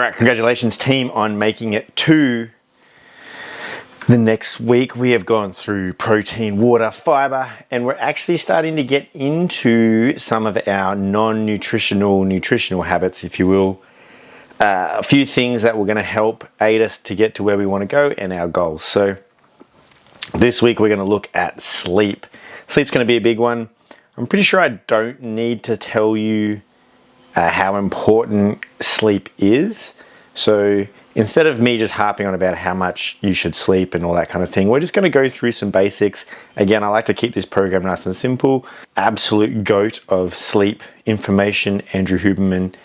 right, congratulations team on making it to the next week. We have gone through protein, water, fiber, and we're actually starting to get into some of our nutritional habits, if you will. A few things that were going to help aid us to get to where we want to go and our goals. So this week we're going to look at sleep. Sleep's going to be a big one. I'm pretty sure I don't need to tell you how important sleep is. So instead of me just harping on about how much you should sleep and all that kind of thing, we're just going to go through some basics. Again, I like to keep this program nice and simple. Absolute goat of sleep information, Andrew Huberman,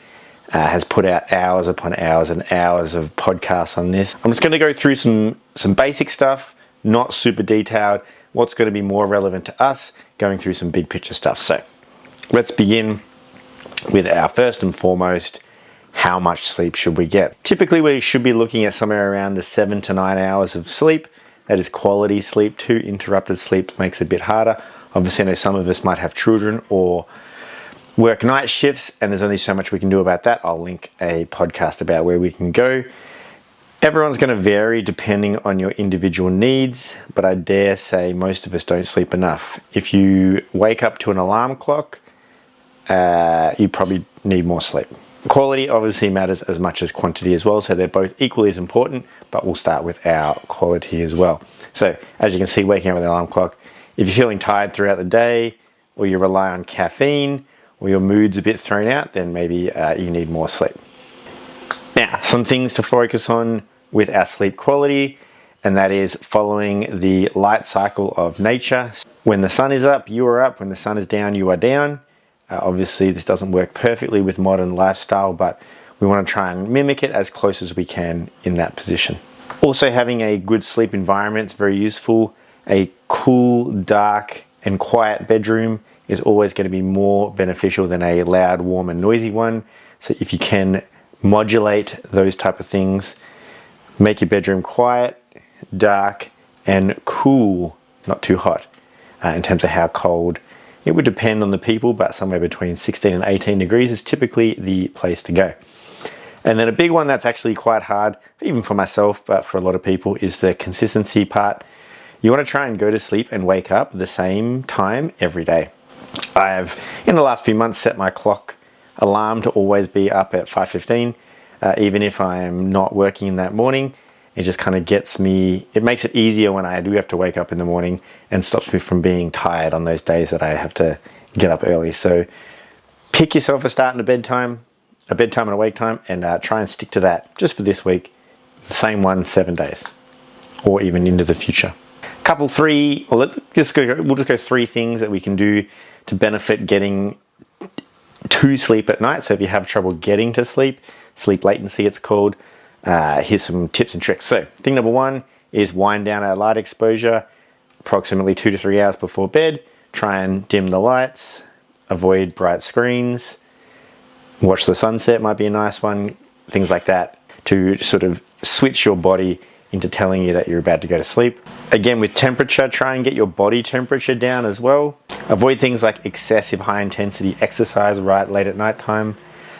has put out hours upon hours and hours of podcasts on this. I'm just going to go through some basic stuff, not super detailed, what's going to be more relevant to us, going through some big picture stuff. So let's begin with our first and foremost, how much sleep should we get? Typically, we should be looking at somewhere around the 7 to 9 hours of sleep. That is quality sleep. Too interrupted sleep makes it a bit harder. Obviously, I know some of us might have children or work night shifts, and there's only so much we can do about that. I'll link a podcast about where we can go. Everyone's going to vary depending on your individual needs, but I dare say most of us don't sleep enough. If you wake up to an alarm clock, you probably need more sleep. Quality obviously matters as much as quantity as well, so they're both equally as important, but we'll start with our quality as well. So as you can see, waking up with the alarm clock, if you're feeling tired throughout the day, or you rely on caffeine, or your mood's a bit thrown out, then maybe you need more sleep. Now, some things to focus on with our sleep quality, and that is following the light cycle of nature. When the sun is up, you are up. When the sun is down, you are down. Obviously, this doesn't work perfectly with modern lifestyle, but we want to try and mimic it as close as we can in that position. Also, having a good sleep environment is very useful. A cool, dark, and quiet bedroom is always going to be more beneficial than a loud, warm, and noisy one. So if you can modulate those type of things, make your bedroom quiet, dark, and cool, not too hot. In terms of how cold, it would depend on the people, but somewhere between 16 and 18 degrees is typically the place to go. And then a big one that's actually quite hard, even for myself, but for a lot of people, is the consistency part. You want to try and go to sleep and wake up the same time every day. I have, in the last few months, set my clock alarm to always be up at 5:15, even if I'm not working in that morning. It just kind of gets me, it makes it easier when I do have to wake up in the morning and stops me from being tired on those days that I have to get up early. So pick yourself a start and a bedtime and a wake time, and try and stick to that just for this week. The same one, 7 days, or even into the future. We'll just go 3 things that we can do to benefit getting to sleep at night. So if you have trouble getting to sleep latency it's called, here's some tips and tricks. So thing number 1 is wind down our light exposure approximately 2 to 3 hours before bed. Try and dim the lights, avoid bright screens, watch the sunset might be a nice one, things like that, to sort of switch your body into telling you that you're about to go to sleep. Again, with temperature, try and get your body temperature down as well. Avoid things like excessive high intensity exercise right late at night time,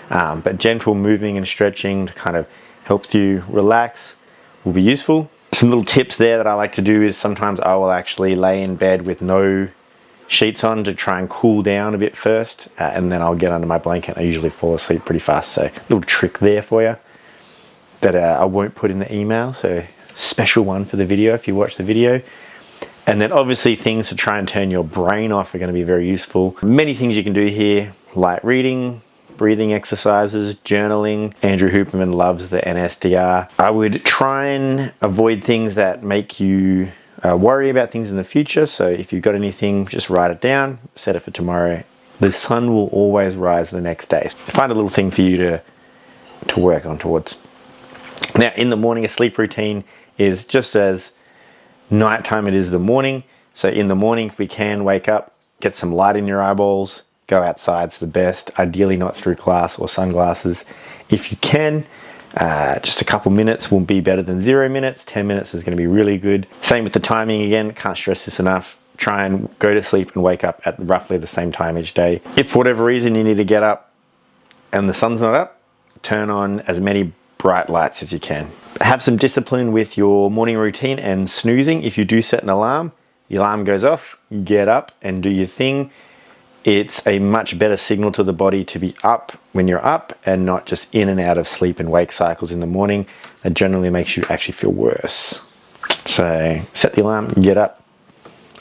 but gentle moving and stretching to kind of helps you relax will be useful. Some little tips there that I like to do is sometimes I will actually lay in bed with no sheets on to try and cool down a bit first, and then I'll get under my blanket. I usually fall asleep pretty fast, so little trick there for you that I won't put in the email, so special one for the video if you watch the video. And then obviously things to try and turn your brain off are going to be very useful. Many things you can do here, light reading, breathing exercises, journaling. Andrew Huberman loves the NSDR. I would try and avoid things that make you worry about things in the future. So if you've got anything, just write it down, set it for tomorrow. The sun will always rise the next day. Find a little thing for you to work on towards. Now, in the morning, a sleep routine is just as nighttime it is the morning. So in the morning, if we can, wake up, get some light in your eyeballs, go outside's the best, ideally not through glass or sunglasses. If you can, just a couple minutes will be better than 0 minutes. 10 minutes is going to be really good. Same with the timing again, can't stress this enough. Try and go to sleep and wake up at roughly the same time each day. If for whatever reason you need to get up and the sun's not up, turn on as many bright lights as you can. Have some discipline with your morning routine and snoozing. If you do set an alarm, the alarm goes off, get up and do your thing. It's a much better signal to the body to be up when you're up and not just in and out of sleep and wake cycles in the morning. That generally makes you actually feel worse. So set the alarm, get up.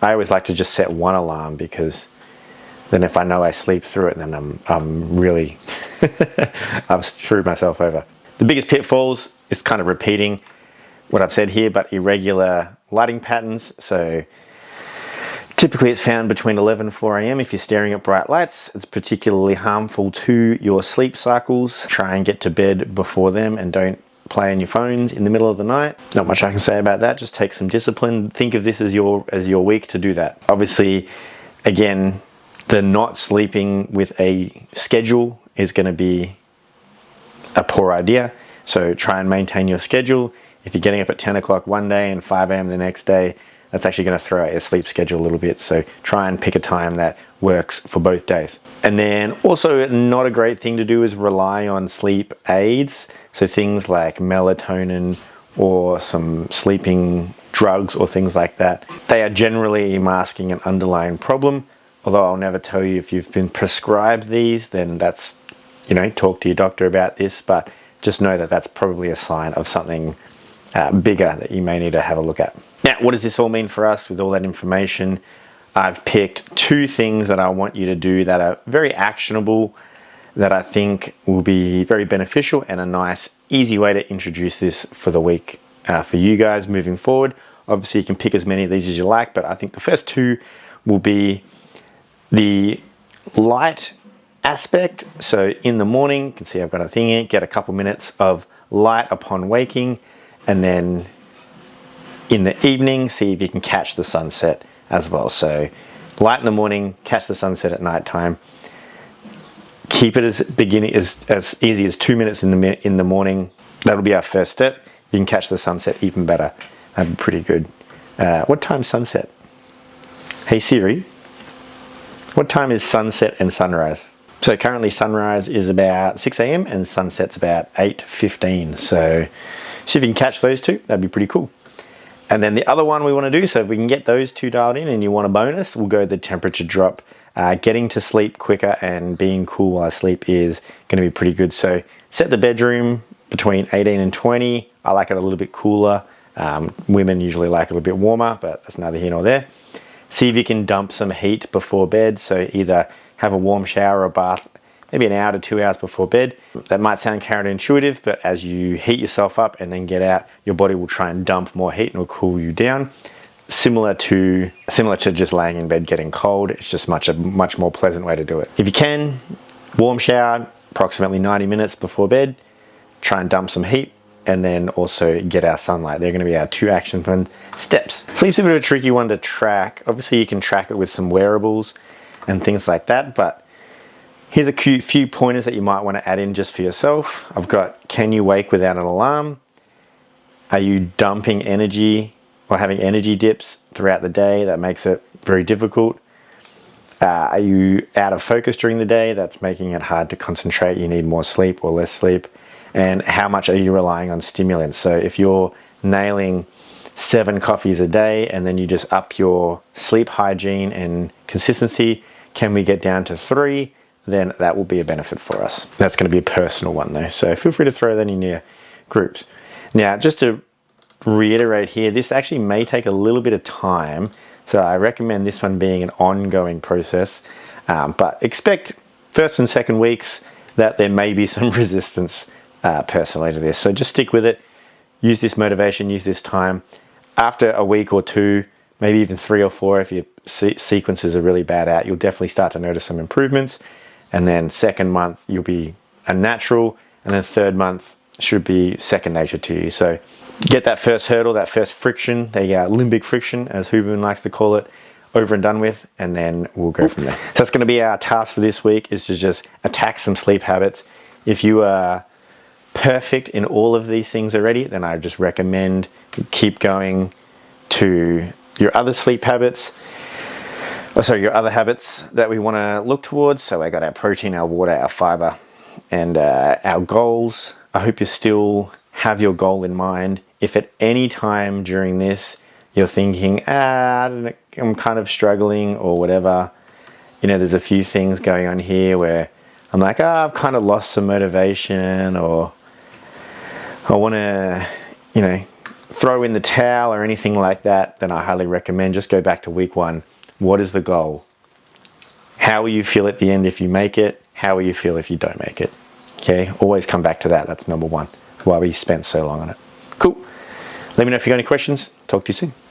I always like to just set one alarm, because then if I know I sleep through it, then I'm really, I've screwed myself over. The biggest pitfalls is kind of repeating what I've said here, but irregular lighting patterns. So typically it's found between 11 and 4 a.m. If you're staring at bright lights. It's particularly harmful to your sleep cycles. Try and get to bed before them and don't play on your phones in the middle of the night. Not much I can say about that. Just take some discipline. Think of this as your week to do that. Obviously, again, the not sleeping with a schedule is going to be a poor idea. So try and maintain your schedule. If you're getting up at 10 o'clock one day and 5 a.m. the next day, that's actually going to throw out your sleep schedule a little bit. So try and pick a time that works for both days. And then also not a great thing to do is rely on sleep aids. So things like melatonin or some sleeping drugs or things like that. They are generally masking an underlying problem. Although I'll never tell you if you've been prescribed these, then that's, talk to your doctor about this, but just know that that's probably a sign of something bigger that you may need to have a look at. Now, what does this all mean for us with all that information? I've picked 2 things that I want you to do that are very actionable, that I think will be very beneficial and a nice, easy way to introduce this for the week for you guys moving forward. Obviously, you can pick as many of these as you like, but I think the first 2 will be the light aspect. So in the morning, you can see I've got a thing here, get a couple minutes of light upon waking, and then in the evening, see if you can catch the sunset as well. So light in the morning, catch the sunset at night time. Keep it as easy as 2 minutes in the morning. That'll be our first step. You can catch the sunset even better. That'd be pretty good. What time's sunset? Hey Siri, what time is sunset and sunrise? So currently sunrise is about 6 a.m. and sunset's about 8:15. So see if you can catch those 2. That'd be pretty cool. And then the other one we want to do, so if we can get those 2 dialed in and you want a bonus, we'll go the temperature drop. Getting to sleep quicker and being cool while I sleep is going to be pretty good. So set the bedroom between 18 and 20. I like it a little bit cooler. Women usually like it a little bit warmer, but that's neither here nor there. See if you can dump some heat before bed. So either have a warm shower or bath maybe an hour to 2 hours before bed. That might sound counterintuitive, but as you heat yourself up and then get out, your body will try and dump more heat and will cool you down. Similar to just laying in bed getting cold. It's just a much more pleasant way to do it. If you can, warm shower approximately 90 minutes before bed. Try and dump some heat, and then also get our sunlight. They're going to be our 2 action steps. Sleep's a bit of a tricky one to track. Obviously you can track it with some wearables and things like that, but here's a few pointers that you might want to add in just for yourself. I've got, can you wake without an alarm? Are you dumping energy or having energy dips throughout the day? That makes it very difficult. Are you out of focus during the day? That's making it hard to concentrate. You need more sleep or less sleep. And how much are you relying on stimulants? So if you're nailing 7 coffees a day and then you just up your sleep hygiene and consistency, can we get down to 3? Then that will be a benefit for us. That's going to be a personal one though. So feel free to throw that in your groups. Now, just to reiterate here, this actually may take a little bit of time. So I recommend this one being an ongoing process, but expect first and second weeks that there may be some resistance personally to this. So just stick with it. Use this motivation, use this time. After a week or 2, maybe even 3 or 4, if your sequences are really bad out, you'll definitely start to notice some improvements. And then second month, you'll be a natural. And then third month should be second nature to you. So get that first hurdle, that first friction, the limbic friction, as Huberman likes to call it, over and done with, and then we'll go from there. So that's going to be our task for this week, is to just attack some sleep habits. If you are perfect in all of these things already, then I just recommend keep going to your other sleep habits. Your other habits that we want to look towards. So I got our protein, our water, our fiber, and our goals. I hope you're still have your goal in mind. If at any time during this you're thinking, I'm kind of struggling or whatever, there's a few things going on here where I'm like, I've kind of lost some motivation, or I want to, throw in the towel or anything like that, then I highly recommend just go back to week 1. What is the goal? How will you feel at the end if you make it? How will you feel if you don't make it? Okay, always come back to that. That's number 1. Why we spent so long on it. Cool. Let me know if you got any questions. Talk to you soon.